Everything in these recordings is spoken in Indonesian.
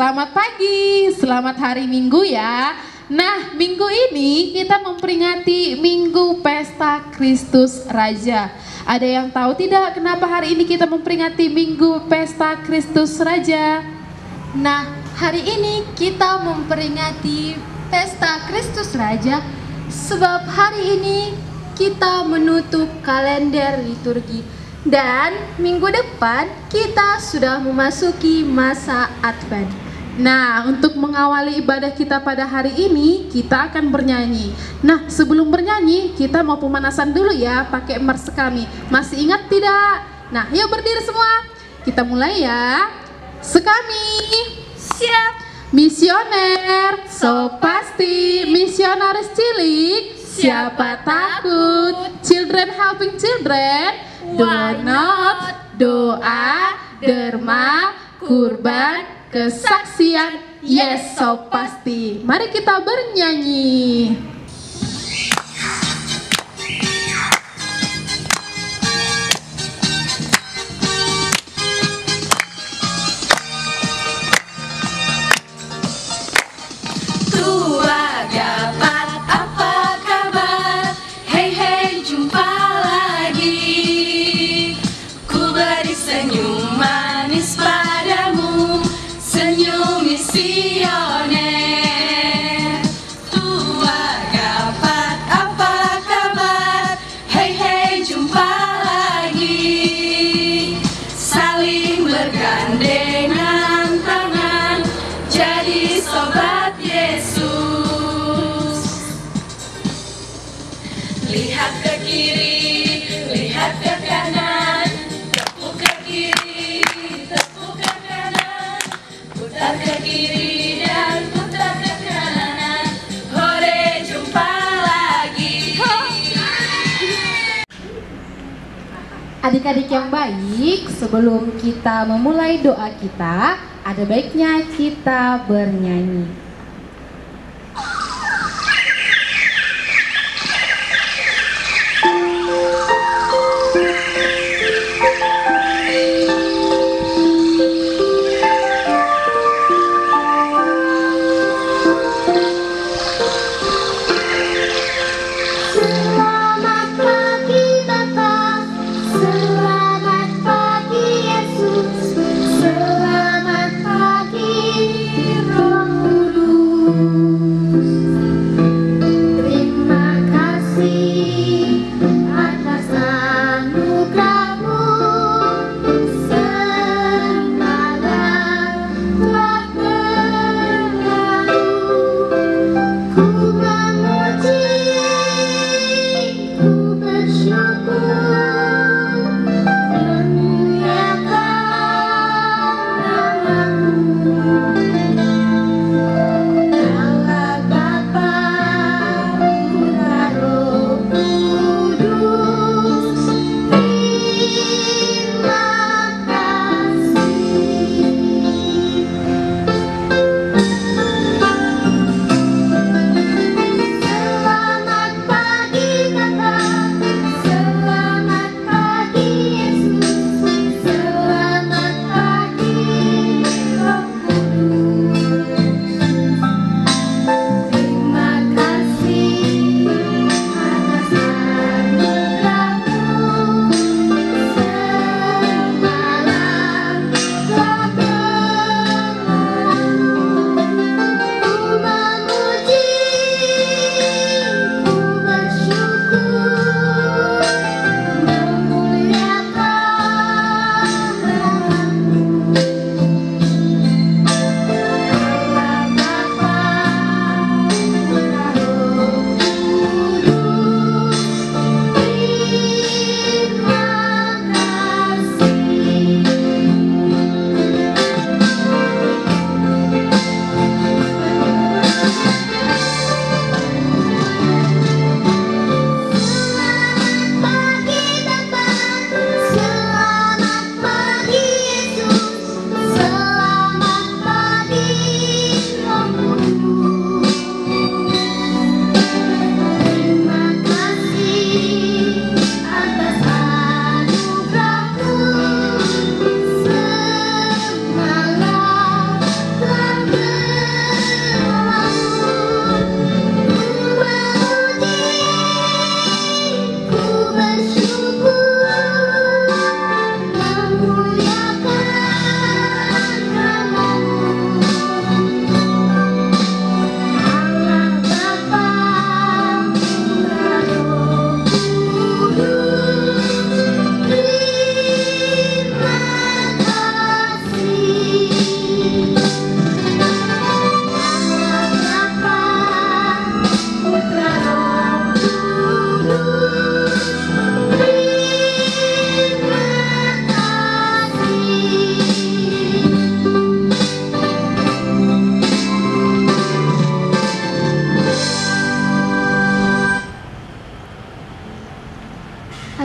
Selamat pagi, selamat hari Minggu ya. Nah, minggu ini kita memperingati Minggu Pesta Kristus Raja. Ada yang tahu tidak kenapa hari ini kita memperingati Minggu Pesta Kristus Raja? Nah, hari ini kita memperingati Pesta Kristus Raja sebab hari ini kita menutup kalender liturgi. Dan minggu depan kita sudah memasuki masa Advent. Nah, untuk mengawali ibadah kita pada hari ini, kita akan bernyanyi. Nah, sebelum bernyanyi, kita mau pemanasan dulu ya, pakai mars kami. Masih ingat tidak? Nah, yuk berdiri semua. Kita mulai ya. Sekami. Siap. Misioner, so pasti. Misionaris cilik, siapa takut? Children helping children. Donat, doa, derma, kurban, kesaksian, yes so pasti. Mari kita bernyanyi. Lihat ke kiri, lihat ke kanan, tepuk ke kiri, tepuk ke kanan, putar ke kiri dan putar ke kanan. Hore, jumpa lagi. Adik-adik yang baik, sebelum kita memulai doa kita, ada baiknya kita bernyanyi. Selamat pagi, Roh Kudus.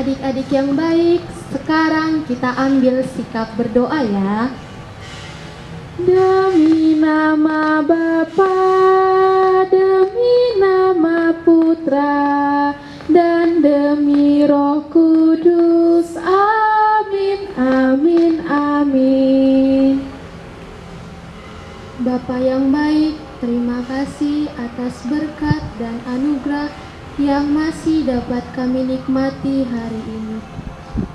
adik-adik yang baik, sekarang kita ambil sikap berdoa ya. Demi nama Bapa, demi nama Putra, dan demi Roh Kudus. Amin, amin, amin. Bapa yang baik, terima kasih atas berkat dan anugerah yang masih dapat kami nikmati hari ini.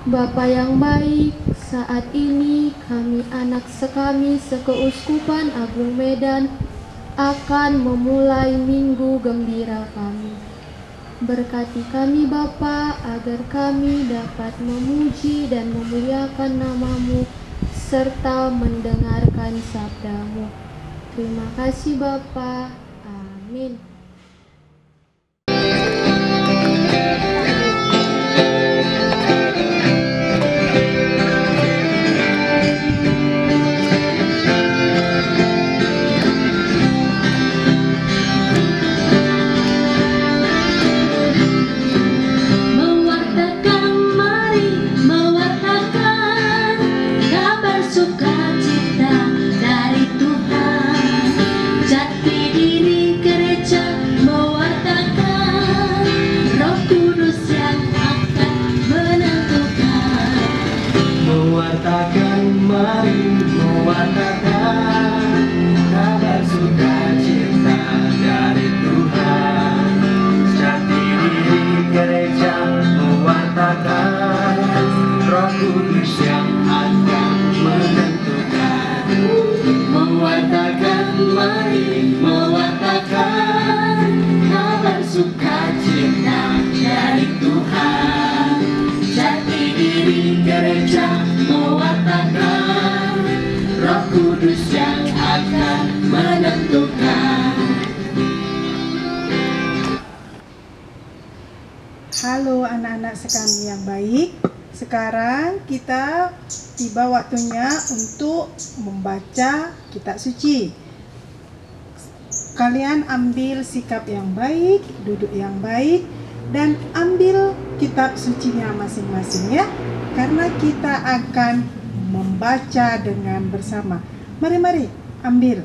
Bapa yang baik, saat ini kami anak sekami Sekeuskupan Agung Medan akan memulai minggu gembira kami. Berkati kami Bapa agar kami dapat memuji dan memuliakan nama-Mu serta mendengarkan sabda-Mu. Terima kasih Bapa. Amin. Halo anak-anak sekami yang baik. Sekarang kita tiba waktunya untuk membaca kitab suci. Kalian ambil sikap yang baik, duduk yang baik, dan ambil kitab sucinya masing-masing ya. Karena kita akan membaca dengan bersama. Mari ambil.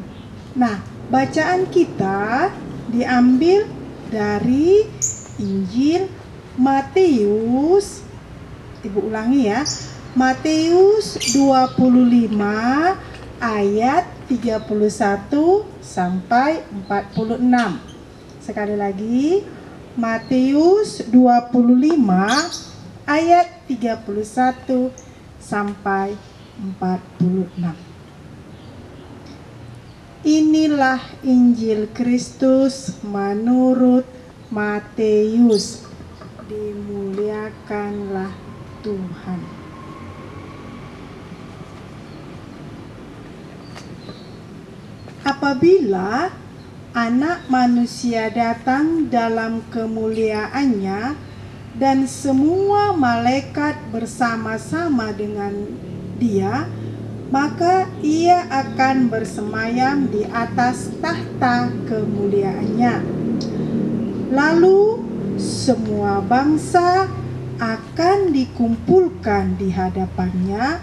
Nah, bacaan kita diambil dari Injil Matius, Ibu ulangi ya, Matius 25 ayat 31 sampai 46. Sekali lagi, Matius 25 ayat 31 sampai 46. Inilah Injil Kristus menurut Matius. Dimuliakanlah Tuhan. Apabila Anak Manusia datang dalam kemuliaannya dan semua malaikat bersama-sama dengan Dia, maka Ia akan bersemayam di atas tahta kemuliaannya. Lalu semua bangsa akan dikumpulkan di hadapannya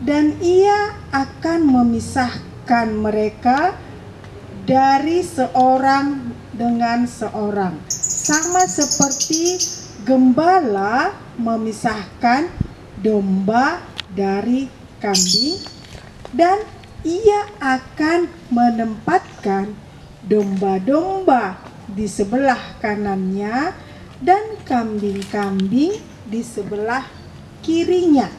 dan Ia akan memisahkan mereka dari seorang dengan seorang, sama seperti gembala memisahkan domba dari kambing, dan Ia akan menempatkan domba-domba di sebelah kanannya dan kambing-kambing di sebelah kirinya.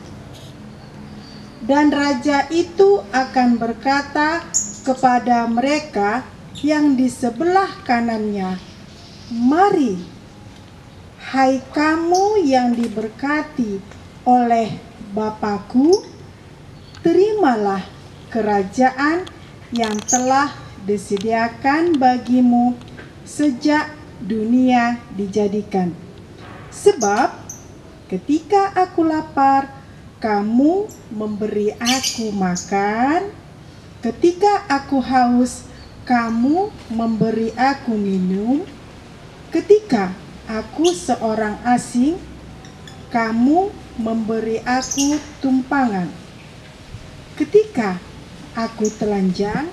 Dan raja itu akan berkata kepada mereka yang di sebelah kanannya, "Mari, hai kamu yang diberkati oleh Bapa-Ku, terimalah kerajaan yang telah disediakan bagimu sejak dunia dijadikan. Sebab ketika aku lapar, kamu memberi aku makan. Ketika aku haus, kamu memberi aku minum. Ketika aku seorang asing, kamu memberi aku tumpangan. Ketika aku telanjang,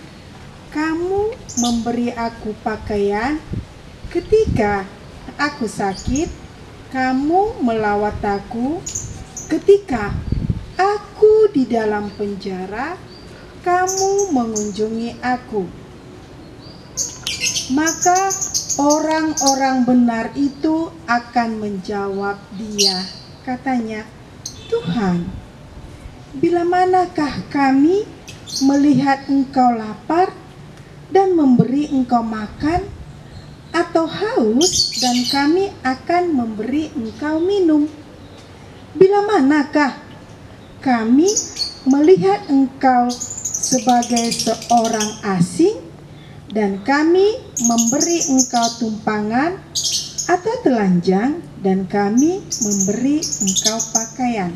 kamu memberi aku pakaian. Ketika aku sakit, kamu melawat aku. Ketika aku di dalam penjara, kamu mengunjungi aku. Maka orang-orang benar itu akan menjawab dia, katanya, Tuhan, bila manakah kami melihat engkau lapar dan memberi engkau makan, atau haus dan kami akan memberi engkau minum? Bila manakah kami melihat engkau sebagai seorang asing dan kami memberi engkau tumpangan, atau telanjang dan kami memberi engkau pakaian?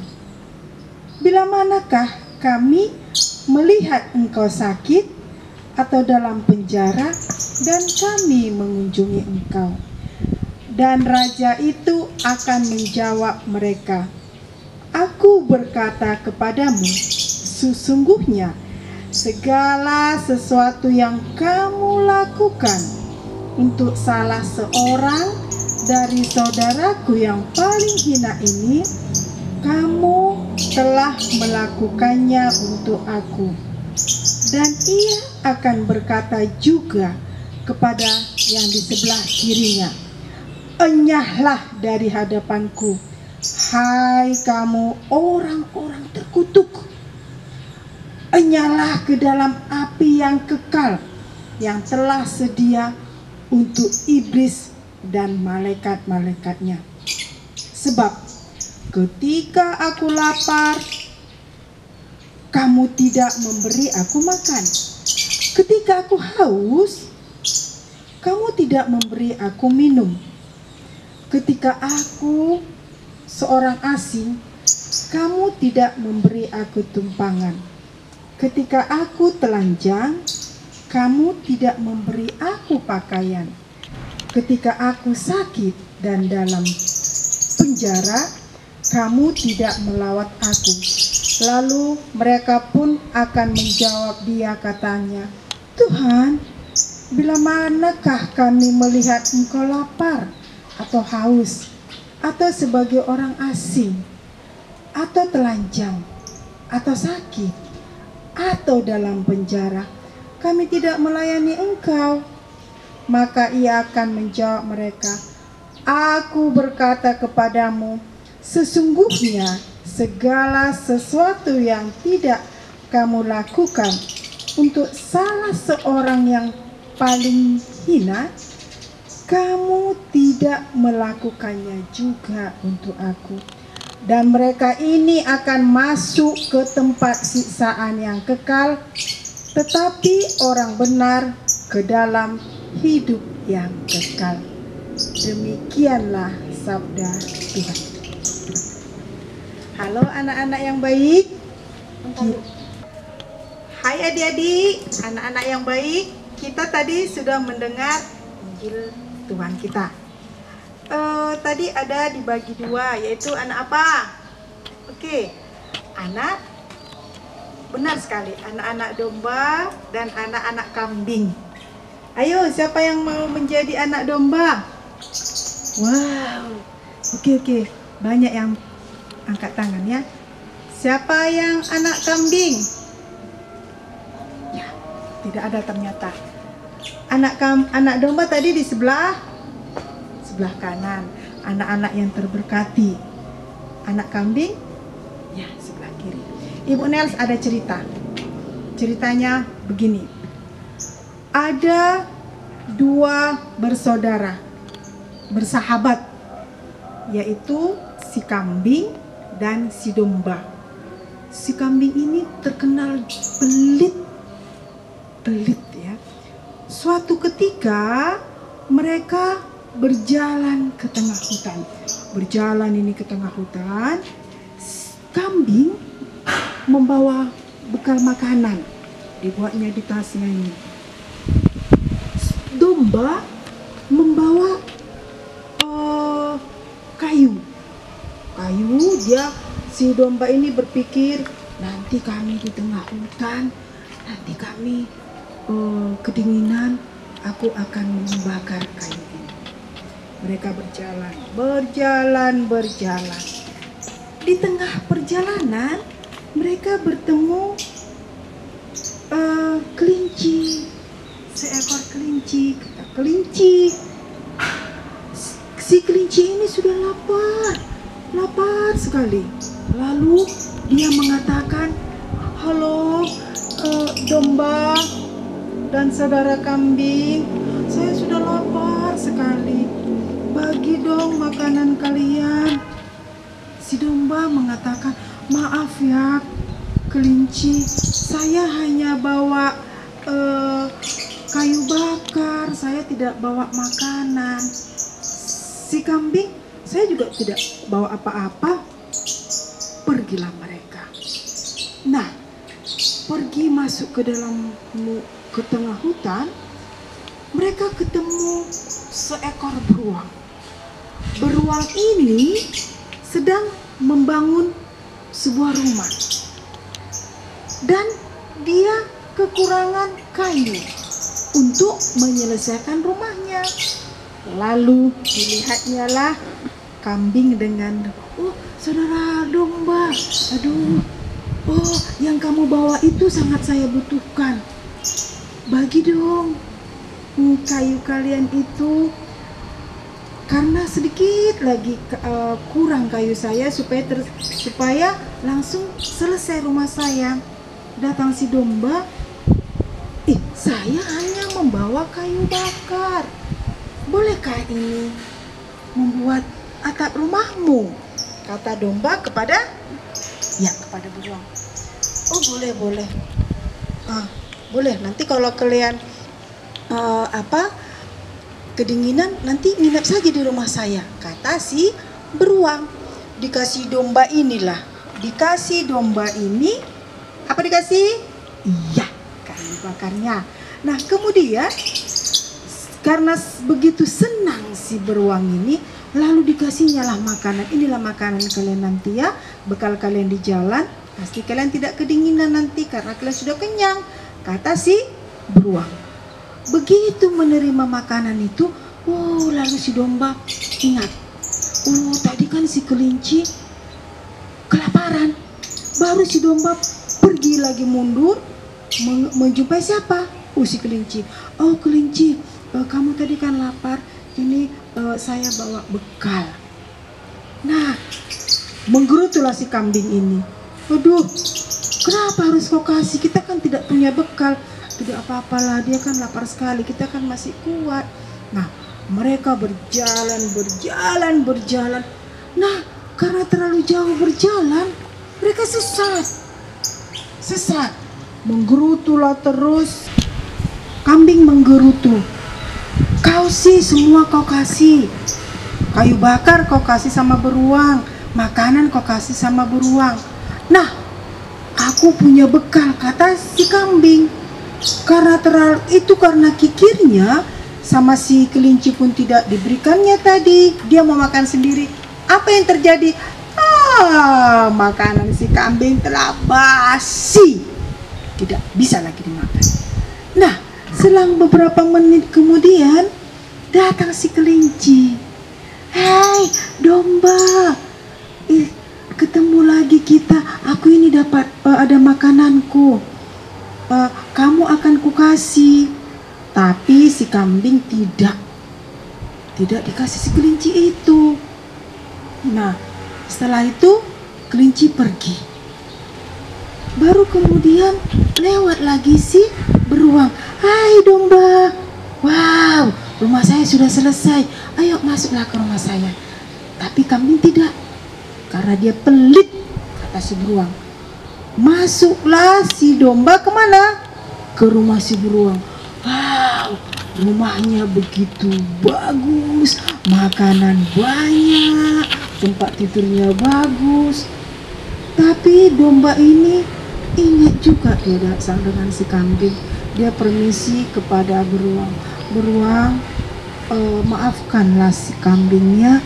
Bila manakah kami melihat engkau sakit atau dalam penjara dan kami mengunjungi engkau? Dan raja itu akan menjawab mereka, Aku berkata kepadamu, sesungguhnya segala sesuatu yang kamu lakukan untuk salah seorang dari saudaraku yang paling hina ini, kamu telah melakukannya untuk aku. Dan ia akan berkata juga kepada yang di sebelah kirinya, Enyahlah dari hadapanku, hai kamu orang-orang terkutuk. Enyahlah ke dalam api yang kekal, yang telah sedia untuk iblis dan malaikat-malaikatnya. Sebab ketika aku lapar, kamu tidak memberi aku makan. Ketika aku haus, kamu tidak memberi aku minum. Ketika aku seorang asing, kamu tidak memberi aku tumpangan. Ketika aku telanjang, kamu tidak memberi aku pakaian. Ketika aku sakit dan dalam penjara, kamu tidak melawat aku. Lalu mereka pun akan menjawab dia, katanya, Tuhan, bila manakah kami melihat engkau lapar atau haus, atau sebagai orang asing, atau telanjang, atau sakit, atau dalam penjara, kami tidak melayani engkau? Maka ia akan menjawab mereka, Aku berkata kepadamu, sesungguhnya segala sesuatu yang tidak kamu lakukan untuk salah seorang yang paling hina, kamu tidak melakukannya juga untuk aku. Dan mereka ini akan masuk ke tempat siksaan yang kekal, tetapi orang benar ke dalam hidup yang kekal. Demikianlah sabda Tuhan. Halo anak-anak yang baik. Hai adik-adik, anak-anak yang baik. Kita tadi sudah mendengar Injil Tuhan kita. Tadi ada dibagi dua, yaitu anak apa? Oke, anak, benar sekali, anak-anak domba dan anak-anak kambing. Ayo, siapa yang mau menjadi anak domba? Wow, oke, banyak yang angkat tangan ya. Siapa yang anak kambing? Ya, tidak ada ternyata. Anak domba tadi di sebelah kanan, anak-anak yang terberkati. Anak kambing, ya sebelah kiri. Ibu Nels ada cerita. Ceritanya begini. Ada dua bersaudara, bersahabat, yaitu si kambing dan si domba. Si kambing ini terkenal pelit ya. Suatu ketika mereka berjalan ke tengah hutan. Kambing membawa bekal makanan, dibuatnya di tasnya ini. Domba membawa kayu Si domba ini berpikir, nanti kami di tengah hutan, nanti kami kedinginan, aku akan membakar kayu ini. Mereka berjalan. Di tengah perjalanan, mereka bertemu kelinci. Seekor kelinci, kata kelinci. Si kelinci ini sudah lapar sekali. Lalu dia mengatakan, halo domba dan saudara kambing, saya sudah lapar sekali. Bagi dong makanan kalian. Si domba mengatakan, maaf ya kelinci, saya hanya bawa kayu bakar, saya tidak bawa makanan. Si kambing, saya juga tidak bawa apa-apa. Pergilah mereka. Nah, pergi masuk ke tengah hutan, mereka ketemu seekor beruang. Beruang ini sedang membangun sebuah rumah. Dan dia kekurangan kayu untuk menyelesaikan rumahnya. Lalu dilihatnya lah kambing dengan, oh saudara domba, aduh, oh yang kamu bawa itu sangat saya butuhkan. Bagi dong kayu kalian itu, karena sedikit lagi kurang kayu saya supaya langsung selesai rumah saya. Datang si domba, saya hanya membawa kayu bakar. Bolehkah ini membuat atap rumahmu? Kata domba kepada beruang. Oh boleh. Boleh. Nanti kalau kalian kedinginan, nanti nginep saja di rumah saya. Kata si beruang. Dikasih domba ini, apa dikasih? Iya, kayu bakarnya. Nah kemudian karena begitu senang si beruang ini, lalu dikasihnya lah makanan. Inilah makanan kalian nanti ya, bekal kalian di jalan. Pasti kalian tidak kedinginan nanti karena kalian sudah kenyang, kata si beruang. Begitu menerima makanan itu, lalu si domba ingat, tadi kan si kelinci kelaparan. Baru si domba pergi lagi mundur, menjumpai siapa? Si kelinci. Oh kelinci, kamu tadi kan lapar, ini saya bawa bekal. Nah, menggerutulah si kambing ini. Aduh, kenapa harus kau kasih? Kita kan tidak punya bekal. Tidak apa-apalah, dia kan lapar sekali, kita kan masih kuat. Nah, mereka berjalan. Nah, karena terlalu jauh berjalan, mereka sesat. Menggerutulah terus. Kambing menggerutu. Kau sih semua kau kasih. Kayu bakar kau kasih sama beruang, makanan kau kasih sama beruang. Nah, aku punya bekal, kata si kambing. Karena kikirnya sama si kelinci pun tidak diberikannya tadi. Dia mau makan sendiri. Apa yang terjadi? Makanan si kambing telah basi, tidak bisa lagi dimakan. Nah, selang beberapa menit kemudian datang si kelinci. Hei domba, ketemu lagi kita. Aku ini dapat ada makananku. Kamu akan kukasih. Tapi si kambing tidak dikasih si kelinci itu. Nah, setelah itu kelinci pergi. Baru kemudian lewat lagi si beruang. Hai domba, wow, rumah saya sudah selesai. Ayo masuklah ke rumah saya. Tapi kambing tidak, karena dia pelit, kata si beruang. Masuklah si domba kemana? Ke rumah si beruang. Wow, rumahnya begitu bagus, makanan banyak, tempat tidurnya bagus. Tapi domba ini ingat juga dia datang dengan si kambing. Dia permisi kepada beruang. Beruang, maafkanlah si kambingnya,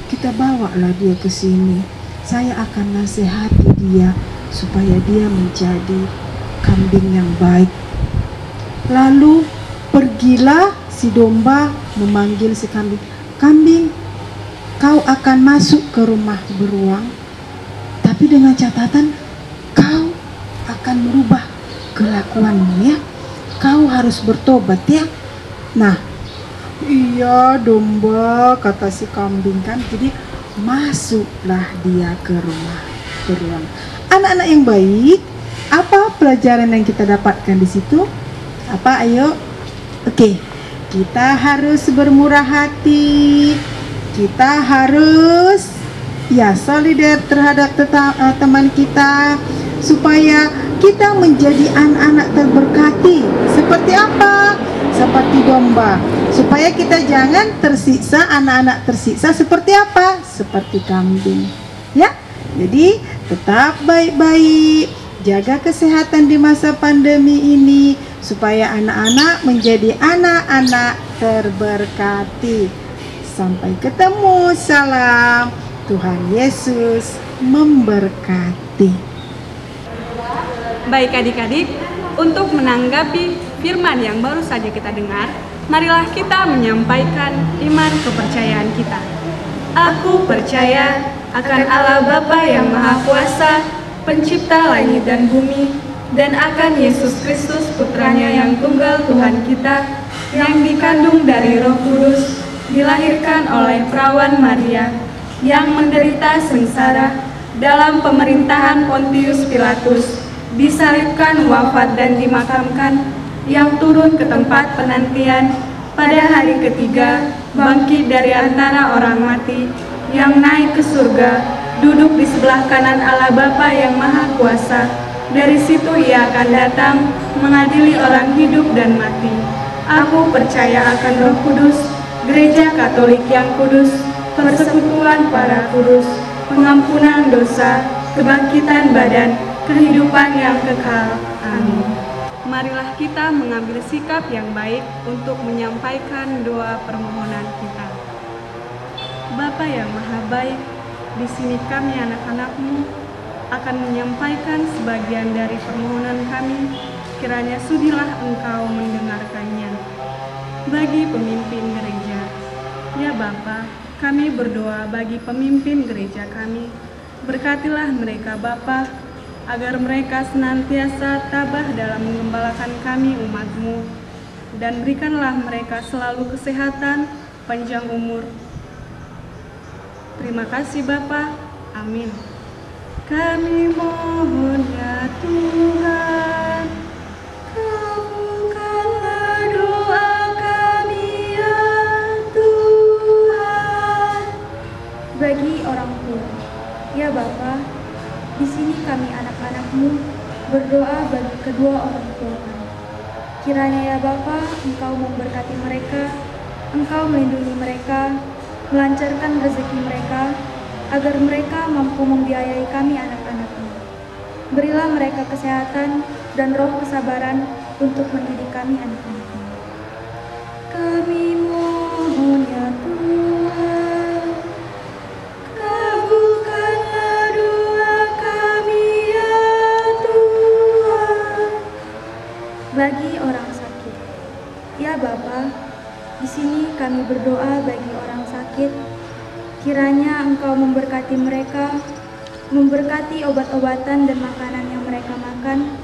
kita bawalah dia ke sini. saya akan nasihati dia supaya dia menjadi kambing yang baik. Lalu pergilah si domba memanggil si kambing. Kambing, kau akan masuk ke rumah beruang, tapi dengan catatan kau akan merubah kelakuanmu ya. Kau harus bertobat ya. Nah, iya domba, kata si kambing kan. Jadi masuklah dia ke rumah beruang. Anak-anak yang baik, apa pelajaran yang kita dapatkan di situ? Apa? Ayo. Oke, kita harus bermurah hati. Kita harus ya solider terhadap teman kita supaya kita menjadi anak-anak terberkati. Seperti apa? Seperti domba. Supaya kita jangan tersiksa, anak-anak tersiksa seperti apa? Seperti kambing. Ya. Jadi tetap baik-baik, jaga kesehatan di masa pandemi ini supaya anak-anak menjadi anak-anak terberkati. Sampai ketemu, salam. Tuhan Yesus memberkati. Baik adik-adik, untuk menanggapi firman yang baru saja kita dengar, marilah kita menyampaikan iman kepercayaan kita. Aku percaya akan Allah Bapa yang Maha Kuasa, pencipta langit dan bumi, dan akan Yesus Kristus putranya yang tunggal Tuhan kita, yang dikandung dari Roh Kudus, dilahirkan oleh perawan Maria, yang menderita sengsara dalam pemerintahan Pontius Pilatus, disalibkan, wafat dan dimakamkan, yang turun ke tempat penantian, pada hari ketiga bangkit dari antara orang mati, yang naik ke surga, duduk di sebelah kanan Allah Bapa yang Maha Kuasa. Dari situ ia akan datang mengadili orang hidup dan mati. Aku percaya akan Roh Kudus, Gereja Katolik yang kudus, persekutuan para kudus, pengampunan dosa, kebangkitan badan, kehidupan yang kekal. Amin. Marilah kita mengambil sikap yang baik untuk menyampaikan doa permohonan kita. Bapa yang Maha Baik, di sini kami anak-anak-Mu akan menyampaikan sebagian dari permohonan kami, kiranya sudilah Engkau mendengarkannya. Bagi pemimpin gereja, ya Bapa, kami berdoa bagi pemimpin gereja kami, berkatilah mereka Bapa, agar mereka senantiasa tabah dalam menggembalakan kami umat-Mu, dan berikanlah mereka selalu kesehatan, panjang umur. Terima kasih Bapa. Amin. Kami mohon ya Tuhan, kabulkanlah doa kami ya Tuhan. Bagi orang tua, ya Bapa, di sini kami anak-anak-Mu berdoa bagi kedua orang tua kami. Kiranya ya Bapa, Engkau memberkati mereka, Engkau melindungi mereka, melancarkan rezeki mereka, agar mereka mampu membiayai kami anak-anak-Mu. Berilah mereka kesehatan dan roh kesabaran untuk mendidik kami anak-anak-Mu. Kami mohon ya Tuhan, kabulkanlah doa kami ya Tuhan. Bagi orang sakit, ya Bapa, di sini kami berdoa bagi orang sakit. Kiranya Engkau memberkati mereka, memberkati obat-obatan dan makanan yang mereka makan,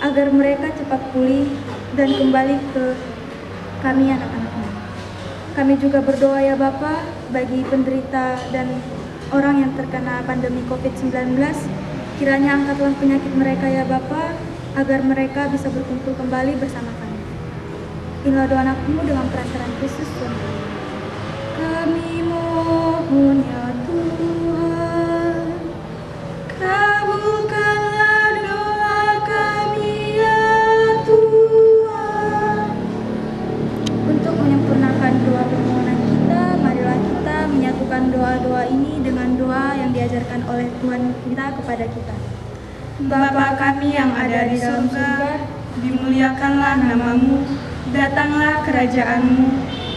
agar mereka cepat pulih dan kembali ke kami anak-anak-Mu. Kami juga berdoa ya Bapa bagi penderita dan orang yang terkena pandemi COVID-19. Kiranya angkatlah penyakit mereka ya Bapa, agar mereka bisa berkumpul kembali bersama kami. Inilah doa anak-Mu dengan perantaraan Kristus Tuhan. Kami mohon ya Tuhan, kabulkanlah doa kami ya Tuhan. Untuk menyempurnakan doa permohonan kita, marilah kita menyatukan doa-doa ini dengan doa yang diajarkan oleh Tuhan kita kepada kita. Bapa kami yang ada di surga, dimuliakanlah nama-Mu, datanglah kerajaan-Mu,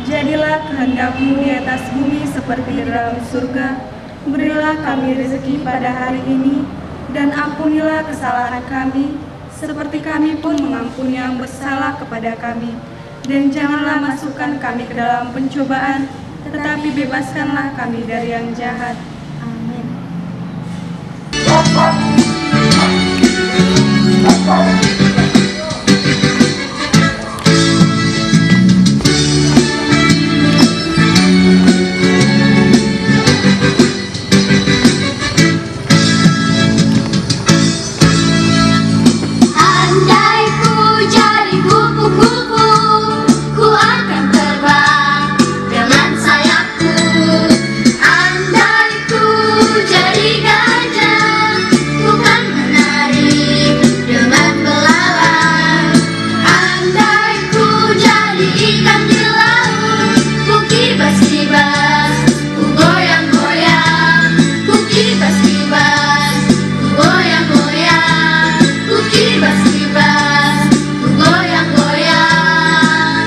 jadilah kehendak-Mu di atas bumi seperti di dalam surga. Berilah kami rezeki pada hari ini, dan ampunilah kesalahan kami, seperti kami pun mengampuni yang bersalah kepada kami. Dan janganlah masukkan kami ke dalam pencobaan, tetapi bebaskanlah kami dari yang jahat. Amin. Andai ku jadi kupu-kupu, ku akan terbang dengan sayapku. Andai ku jadi gajah, ku kan menari dengan belalang. Andai ku jadi ikan di laut, ku kibas-kibas, ku goyang-goyang. Ku kibas-kibas, ku goyang-goyang. Ku kibas-kibas, ku goyang-goyang.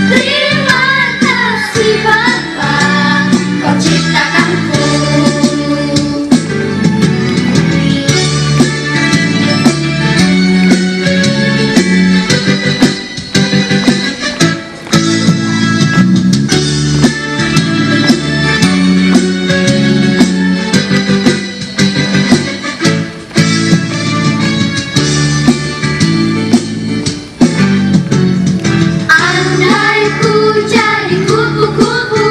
Terima kasih Bapa, Kau ciptakanku. Andai ku jadi kupu-kupu,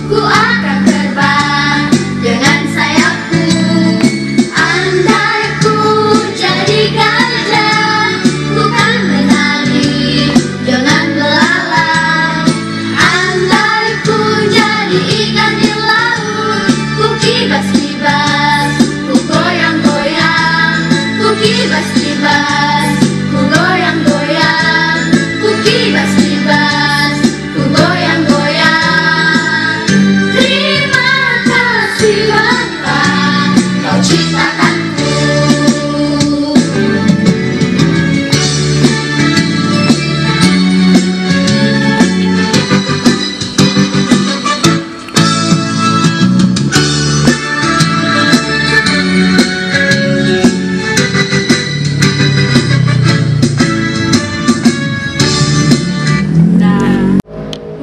ku akan terbang dengan sayapku. Andai ku jadi gajah, ku kan menari dengan belalang. Andai ku jadi ikan di laut, ku kibas-kibas, ku goyang-goyang. Ku kibas-kibas, ku goyang-goyang. Ku kibas-kibas, ku goyang-goyang. Terima kasih Bapa, Kau ciptakanku.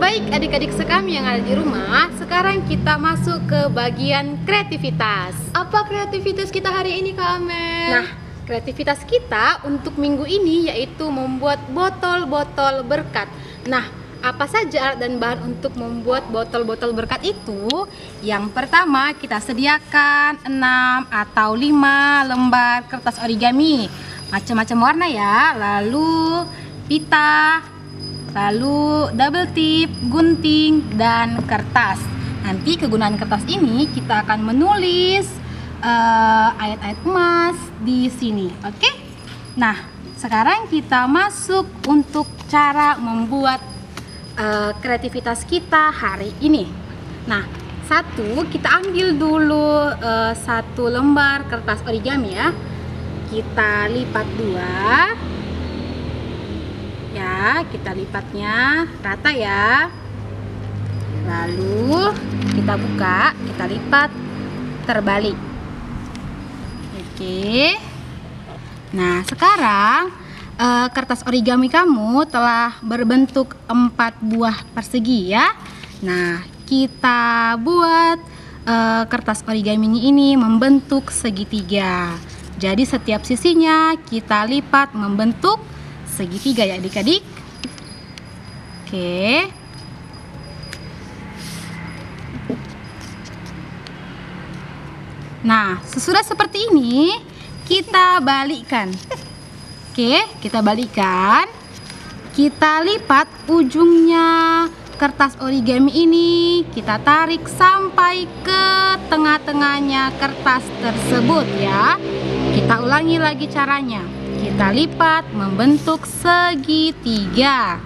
Baik adik-adik sekami yang ada di rumah, sekarang kita masuk ke bagian kreativitas. Apa kreativitas kita hari ini, Kak Amel? Nah, kreativitas kita untuk minggu ini yaitu membuat botol-botol berkat. Nah, apa saja alat dan bahan untuk membuat botol-botol berkat itu? Yang pertama, kita sediakan 6 atau 5 lembar kertas origami macam-macam warna ya. Lalu pita, lalu double tip, gunting, dan kertas. Nanti kegunaan kertas ini kita akan menulis ayat-ayat emas di sini, oke? Nah, sekarang kita masuk untuk cara membuat kreativitas kita hari ini. Nah, kita ambil dulu 1 lembar kertas origami ya. Kita lipat 2. Ya, kita lipatnya rata ya. Lalu kita buka, kita lipat terbalik. Oke. Nah, sekarang kertas origami kamu telah berbentuk 4 buah persegi ya. Nah, kita buat kertas origami ini membentuk segitiga. Jadi setiap sisinya kita lipat membentuk segitiga ya adik-adik. Oke. Nah, sesudah seperti ini kita balikkan. Oke, kita balikkan. Kita lipat ujungnya kertas origami ini, kita tarik sampai ke tengah-tengahnya kertas tersebut ya. Kita ulangi lagi caranya. Kita lipat membentuk segitiga.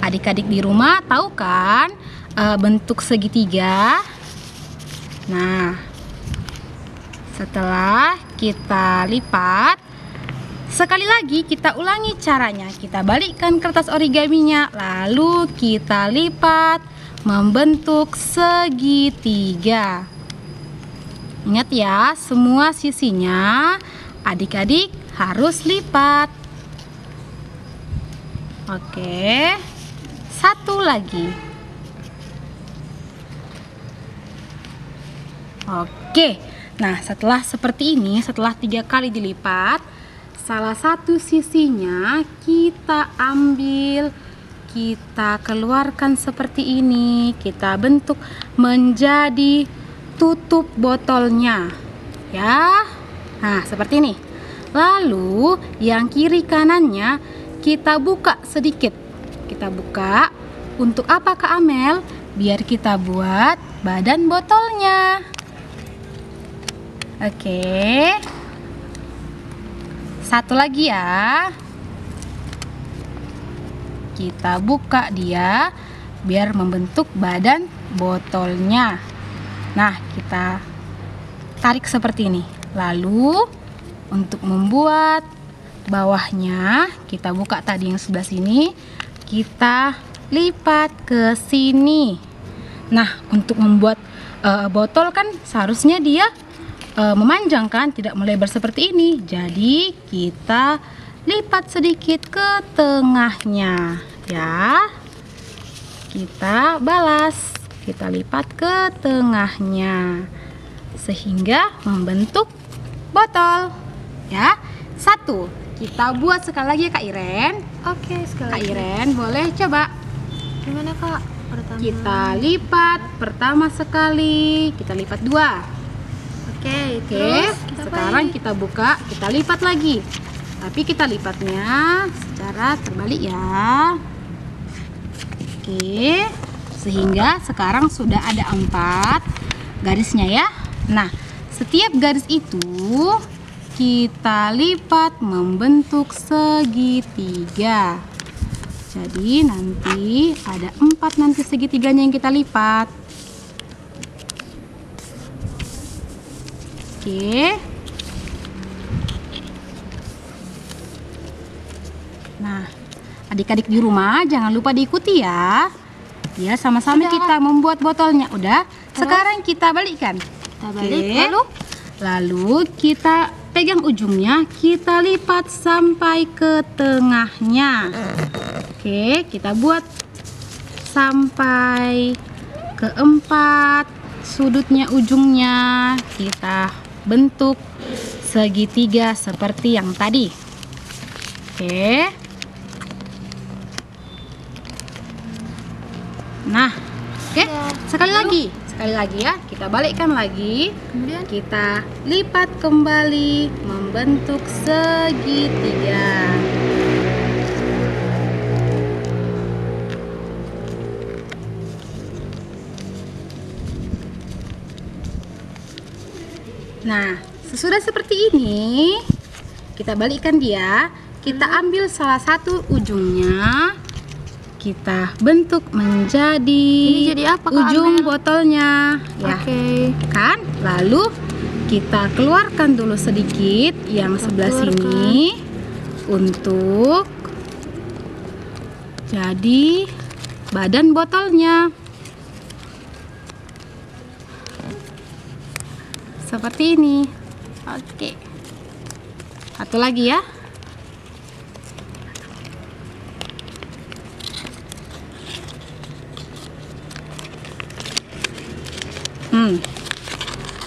Adik-adik di rumah tahu kan bentuk segitiga? Nah, setelah kita lipat, sekali lagi kita ulangi caranya. Kita balikkan kertas origaminya, lalu kita lipat membentuk segitiga. Ingat ya, semua sisinya adik-adik harus lipat. Oke, satu lagi. Oke, nah setelah seperti ini, setelah 3 kali dilipat, salah satu sisinya kita ambil, kita keluarkan seperti ini, kita bentuk menjadi tutup botolnya, ya. Nah, seperti ini. Lalu yang kiri kanannya kita buka sedikit. Kita buka. Untuk apa Kak Amel? Biar kita buat badan botolnya. Oke. Satu lagi ya. Kita buka dia biar membentuk badan botolnya. Nah, kita tarik seperti ini. Lalu untuk membuat bawahnya, kita buka tadi yang sebelah sini, kita lipat ke sini. Nah, untuk membuat botol kan seharusnya dia memanjang kan, tidak melebar seperti ini. Jadi kita lipat sedikit ke tengahnya, ya. Kita balas, kita lipat ke tengahnya sehingga membentuk botol, ya. Satu, kita buat sekali lagi ya Kak Iren. Oke, sekali Kak lagi. Iren boleh coba. Gimana Kak? Pertama. Kita lipat pertama sekali, kita lipat 2. Oke, Oke, terus kita sekarang apain? kita buka, kita lipat lagi. Tapi kita lipatnya secara terbalik ya. Oke, sehingga sekarang sudah ada 4 garisnya ya. Nah, setiap garis itu kita lipat membentuk segitiga. Jadi nanti ada 4 nanti segitiganya yang kita lipat. Oke. Nah, adik-adik di rumah jangan lupa diikuti ya. Ya, sama-sama kita membuat botolnya. Udah. Sekarang kita balikkan. Kita balik, Oke. Lalu kita pegang ujungnya, kita lipat sampai ke tengahnya. Oke, kita buat sampai ke 4 sudutnya, ujungnya kita bentuk segitiga seperti yang tadi. Oke. Nah, oke. Sekali lagi ya, kita balikkan lagi. Kemudian Kita lipat kembali membentuk segitiga. Nah, sesudah seperti ini, kita balikkan dia. Kita ambil salah satu ujungnya, kita bentuk menjadi Ini jadi apa, Kak ujung Amel? botolnya, ya. Oke. Kan? Lalu kita keluarkan dulu sedikit yang sebelah sini untuk jadi badan botolnya. Seperti ini. Oke. Satu lagi ya.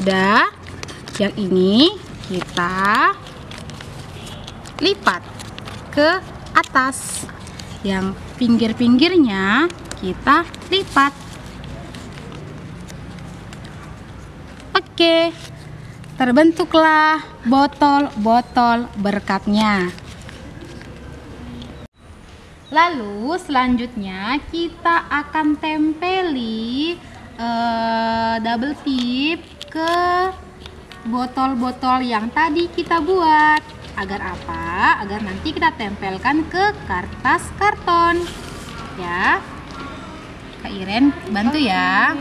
Udah. Yang ini kita lipat ke atas. Yang pinggir-pinggirnya kita lipat. Oke. Terbentuklah botol-botol berkatnya. Lalu selanjutnya kita akan tempeli double tip ke botol-botol yang tadi kita buat. Agar apa? Agar nanti kita tempelkan ke kertas karton. Ya. Kak Iren bantu ya.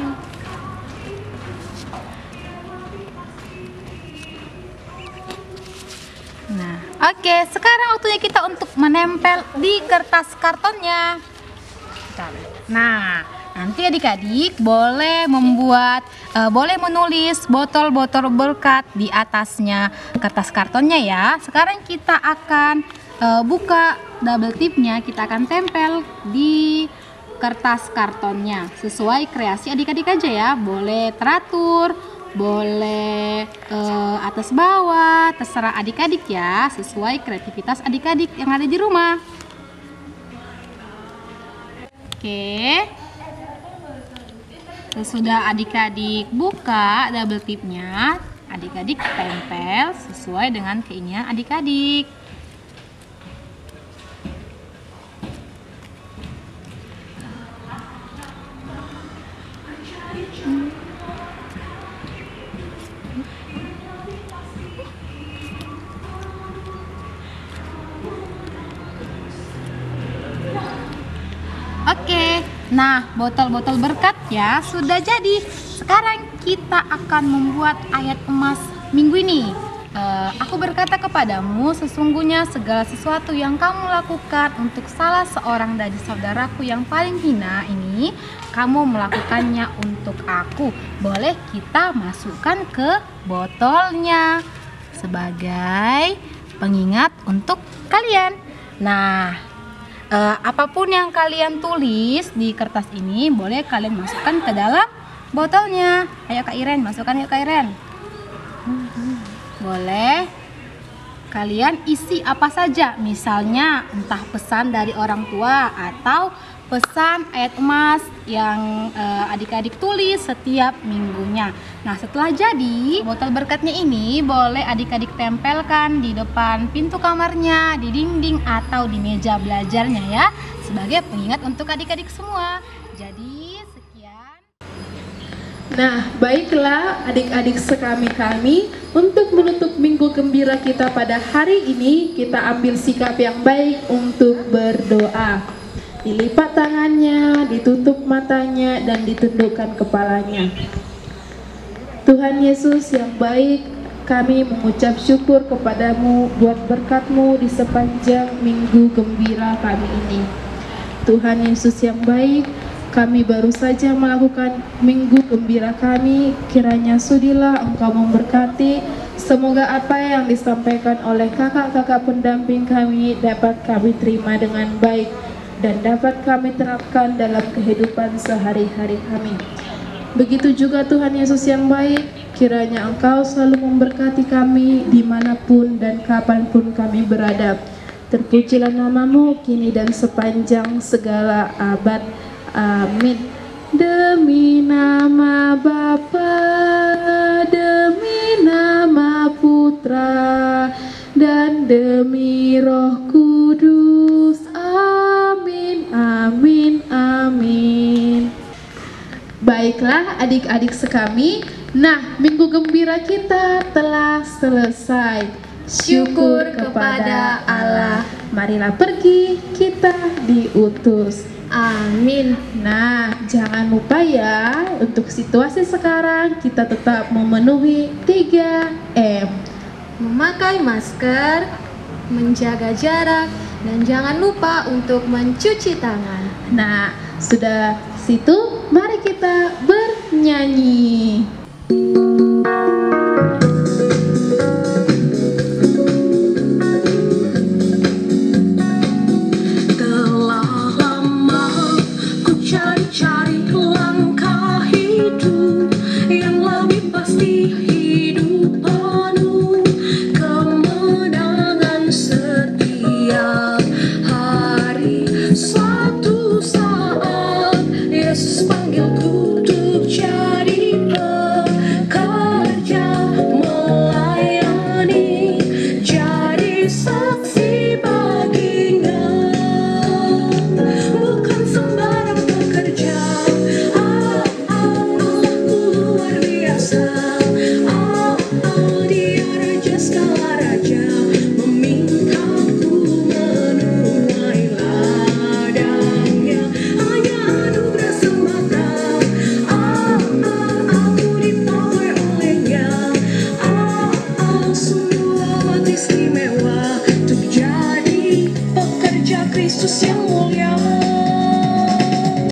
Nah, oke, sekarang waktunya kita untuk menempel di kertas kartonnya. Nah, Nanti adik-adik boleh boleh menulis botol-botol berkat di atasnya kertas kartonnya ya. Sekarang kita akan buka double tipnya, kita akan tempel di kertas kartonnya sesuai kreasi adik-adik aja ya. Boleh teratur, boleh atas bawah, terserah adik-adik ya, sesuai kreativitas adik-adik yang ada di rumah. Oke, sesudah adik-adik buka double tipnya, adik-adik tempel sesuai dengan keinginan adik-adik. Oke, nah botol-botol berkat ya sudah jadi. Sekarang kita akan membuat ayat emas minggu ini. Aku berkata kepadamu, sesungguhnya segala sesuatu yang kamu lakukan untuk salah seorang dari saudaraku yang paling hina ini, kamu melakukannya untuk aku. Boleh kita masukkan ke botolnya sebagai pengingat untuk kalian. Nah, apapun yang kalian tulis di kertas ini boleh kalian masukkan ke dalam botolnya. Ayo Kak Iren, masukkan yuk Kak Iren. Boleh kalian isi apa saja, misalnya entah pesan dari orang tua atau pesan ayat emas yang adik-adik tulis setiap minggunya. Nah, setelah jadi, botol berkatnya ini boleh adik-adik tempelkan di depan pintu kamarnya, di dinding atau di meja belajarnya ya, sebagai pengingat untuk adik-adik semua. Jadi sekian. Nah, baiklah adik-adik sekami-kami, untuk menutup minggu gembira kita pada hari ini, kita ambil sikap yang baik untuk berdoa. Dilipat tangannya, ditutup matanya, dan ditundukkan kepalanya. Tuhan Yesus yang baik, kami mengucap syukur kepadamu buat berkat-Mu di sepanjang minggu gembira kami ini. Tuhan Yesus yang baik, kami baru saja melakukan minggu gembira kami, kiranya sudilah Engkau memberkati, semoga apa yang disampaikan oleh kakak-kakak pendamping kami dapat kami terima dengan baik dan dapat kami terapkan dalam kehidupan sehari-hari kami. Begitu juga Tuhan Yesus yang baik, kiranya Engkau selalu memberkati kami dimanapun dan kapanpun kami berada. Terpujilah nama-Mu kini dan sepanjang segala abad. Amin. Demi nama Bapa, demi nama Putra, dan demi Roh Kudus. Amin, amin, amin. Baiklah adik-adik sekami, nah minggu gembira kita telah selesai. Syukur kepada Allah. Marilah pergi, kita diutus. Amin. Nah, jangan lupa ya, untuk situasi sekarang kita tetap memenuhi 3M. Memakai masker, menjaga jarak, dan jangan lupa untuk mencuci tangan. Nah, sudah situ, mari kita bernyanyi. Cari langkah hidup yang lebih pasti, hidup penuh kemenangan setiap hari. Suatu saat Yesus panggilku untuk jadi pekerja, melayani, jadi saksi baginya. Bukan sembarang pekerja, Allahku luar biasa. Dia raja segala raja, memintaku menuai ladangnya. Hanya anugerah semata, aku ditawar olehnya. Semua istimewa untuk jadi pekerja Kristus yang mulia.